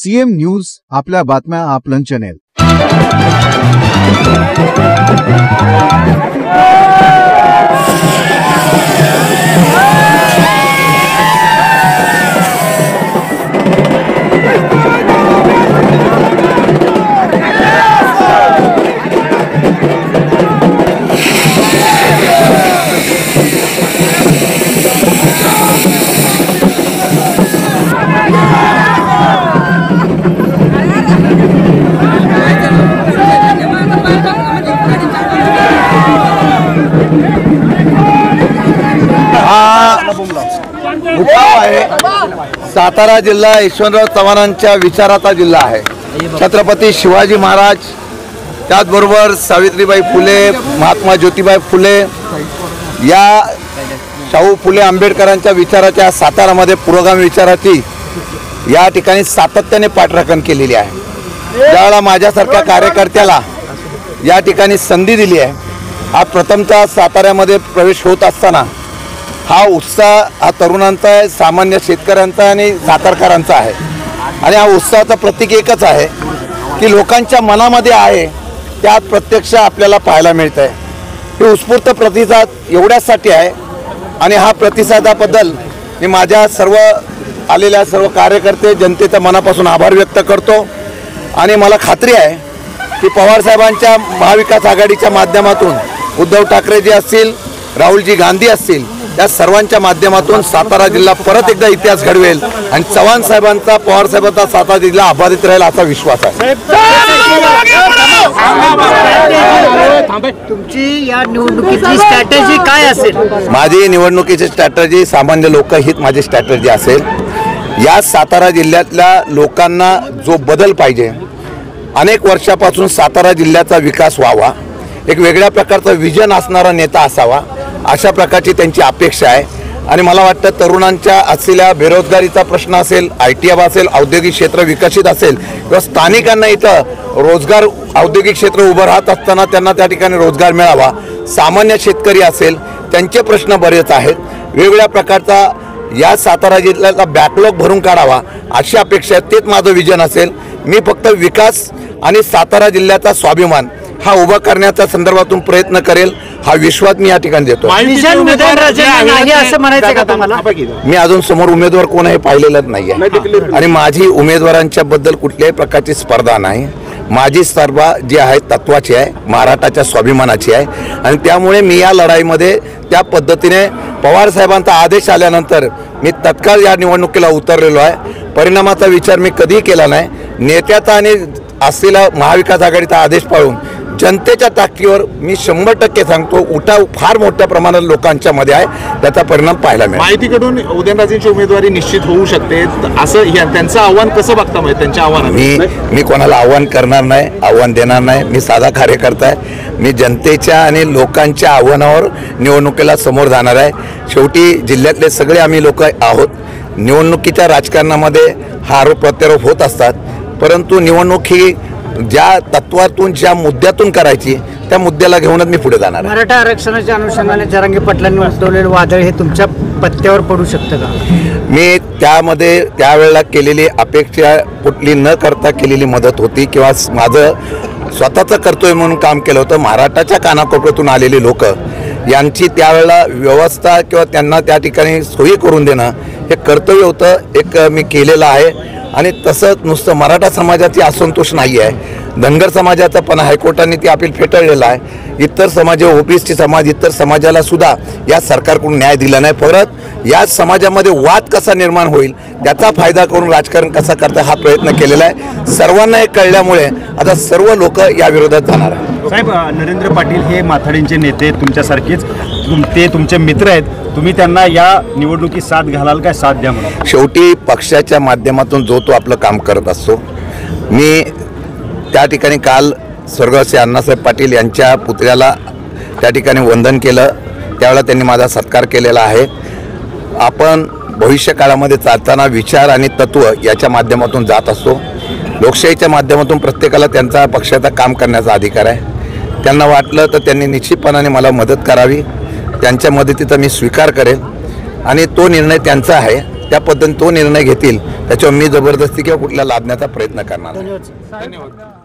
CM news, आपल्या बातम्या आपलं चॅनेल। सातारा जिल्हा यशवंतराव चव्हाणांच्या विचाराचा जिल्हा आहे। छत्रपती शिवाजी महाराज, त्याचबरोबर सावित्रीबाई फुले, महात्मा ज्योतिबा फुले, या शाहू फुले आंबेडकरांच्या विचाराच्या सातारामध्ये पुरोगामी विचाराची या ठिकाणी सातत्याने पाठराखण केलेली आहे। ज्यावेळेला माझ्यासारख्या कार्यकर्त्याला या ठिकाणी संधी दिली आहे, हा प्रथमतः साताऱ्यामध्ये प्रवेश होत असताना हा उत्साह हा तरुणांचा आहे, सामान्य शेतकऱ्यांचा आणि सातारकरांचा आहे। आणि हा उत्साहाचं प्रतीक एकच आहे की लोकांच्या मनामध्ये आहे त्यात प्रत्यक्ष आपल्याला पाहायला मिळत आहे। हे उत्स्फूर्त प्रतिसाद एवढ्यासाठी आहे आणि हा प्रतिसादाबद्दल मी माझ्या सर्व आलेल्या सर्व कार्यकर्ते जनतेचा मनापासून आभार व्यक्त करतो। आणि मला खात्री आहे की पवारसाहेबांच्या महाविकास आघाडीच्या माध्यमातून उद्धव ठाकरेजी असतील, राहुलजी गांधी असतील, या सर्वांच्या माध्यमातून सातारा जिल्हा परत एकदा इतिहास घडवेल आणि चव्हाण साहेबांचा, पवार साहेबांचा सातारा जिल्हा अबाधित राहील असा विश्वास आहे। तुमची या निवडणुकीची स्ट्रॅटेजी काय असेल? माझी निवडणुकीची स्ट्रॅटेजी सामान्य लोकहित माझी स्ट्रॅटेजी असेल। या सातारा जिल्ह्यातल्या लोकांना जो बदल पाहिजे, अनेक वर्षापासून सातारा जिल्ह्याचा विकास व्हावा, एक वेगळ्या प्रकारचा विजन असणारा नेता असावा, अशा प्रकारची त्यांची अपेक्षा आहे। आणि मला वाटतं तरुणांच्या असलेल्या बेरोजगारीचा प्रश्न असेल, IT हब असेल, औद्योगिक क्षेत्र विकसित असेल किंवा स्थानिकांना इथं रोजगार औद्योगिक क्षेत्र उभं राहत असताना त्यांना त्या ठिकाणी रोजगार मिळावा, सामान्य शेतकरी असेल त्यांचे प्रश्न बरेच आहेत, वेगवेगळ्या प्रकारचा या सातारा जिल्ह्याचा बॅकलॉग भरून काढावा अशी अपेक्षा आहे। तेच माझं विजन असेल। मी फक्त विकास आणि सातारा जिल्ह्याचा स्वाभिमान हा उभा करण्याच्या संदर्भातून प्रयत्न करेल, हा विश्वास मी या ठिकाणी देतो। मी अजून समोर उमेदवार कोण आहे पाहिलेलंच नाही आहे आणि माझी उमेदवारांच्या बद्दल कुठल्याही प्रकारची स्पर्धा नाही। माझी स्पर्धा जी आहे तत्वाची आहे, महाराष्ट्राच्या स्वाभिमानाची आहे आणि त्यामुळे मी या लढाईमध्ये त्या पद्धतीने पवार साहेबांचा आदेश आल्यानंतर मी तत्काळ या निवडणुकीला उतरलेलो आहे। परिणामाचा विचार मी कधीही केला नाही। नेत्याचा आणि असलेला महाविकास आघाडीचा आदेश पाळून जनतेच्या ताकदीवर मी 100% सांगतो उठाव फार मोठ्या प्रमाणात लोकांच्या मध्ये आहे, त्याचा परिणाम पाहायला मिळेल। माहितीकडून उदयनराजेंची उमेदवारी निश्चित होऊ शकते असं त्यांचं आव्हान कसं बघता? म्हणजे त्यांच्या आव्हानाला मी कोणाला आव्हान करणार नाही, आव्हान देणार नाही। मी साधा कार्यकर्ता आहे। मी जनतेच्या आणि लोकांच्या आव्हानावर निवडणुकीला समोर जाणार आहे। शेवटी जिल्ह्यातले सगळे आम्ही लोक आहोत। निवडणुकीच्या राजकारणामध्ये हा आरोप प्रत्यारोप होत असतात, परंतु निवडणूक ही ज्या तत्वातून ज्या मुद्द्यातून करायची त्या मुद्द्याला घेऊनच मी पुढे जाणार। मराठा आरक्षणाच्या अनुषंगाने जरांगे पाटलांनी उठवलेलं वादळ हे तुमच्या पत्त्यावर पडू शकतं का? मी त्यामध्ये त्यावेळेला केलेली अपेक्षा कुठली न करता केलेली मदत होती किंवा माझं स्वतःचं कर्तव्य म्हणून काम केलं होतं। महाराष्ट्राच्या कानाकोपऱ्यातून आलेली लोक यांची त्यावेळेला व्यवस्था किंवा त्यांना त्या ठिकाणी सोयी करून देणं हे कर्तव्य होतं, एक मी केलेलं आहे। आणि तसंच नुसतं मराठा समाजाची असंतोष नाही आहे, धनगर समाजाचा पण हायकोर्टाने ती अपील फेटाळलेलं आहे। इतर समाज, OBC समाज, इतर समाजाला सुद्धा या सरकारकडून न्याय दिला नाही। परत या समाजामध्ये वाद कसा निर्माण होईल त्याचा फायदा करून राजकारण कसा करता हा प्रयत्न केलेला आहे। सर्वांना हे कळल्यामुळे आता सर्व लोक या विरोधात जाणार आहेत। साहेब, नरेंद्र पाटील हे माथाडींचे नेते तुमच्यासारखेच, ते तुमचे मित्र आहेत, तुम्ही त्यांना या निवडणुकीत साथ घालाल काय? साथ द्या म्हणून शेवटी पक्षाच्या माध्यमातून जो तो आपलं काम करत असतो। मी त्या ठिकाणी काल स्वर्गवासी अण्णासाहेब पाटील यांच्या पुतळ्याला त्या ठिकाणी वंदन केलं, त्यावेळेला त्यांनी माझा सत्कार केलेला आहे। आपण भविष्य काळामध्ये चालताना विचार आणि तत्व याच्या माध्यमातून जात असतो। लोकशाहीच्या माध्यमातून प्रत्येकाला त्यांचा पक्षाचा काम करण्याचा अधिकार आहे। त्यांना वाटलं तर त्यांनी निश्चितपणाने मला मदत करावी, त्यांच्या मदतीचा मी स्वीकार करेल आणि तो निर्णय त्यांचा आहे। त्या पद्धतीने तो निर्णय घेतील, त्याच्यावर मी जबरदस्ती किंवा कुठला लादण्याचा प्रयत्न करणार नाही. धन्यवाद.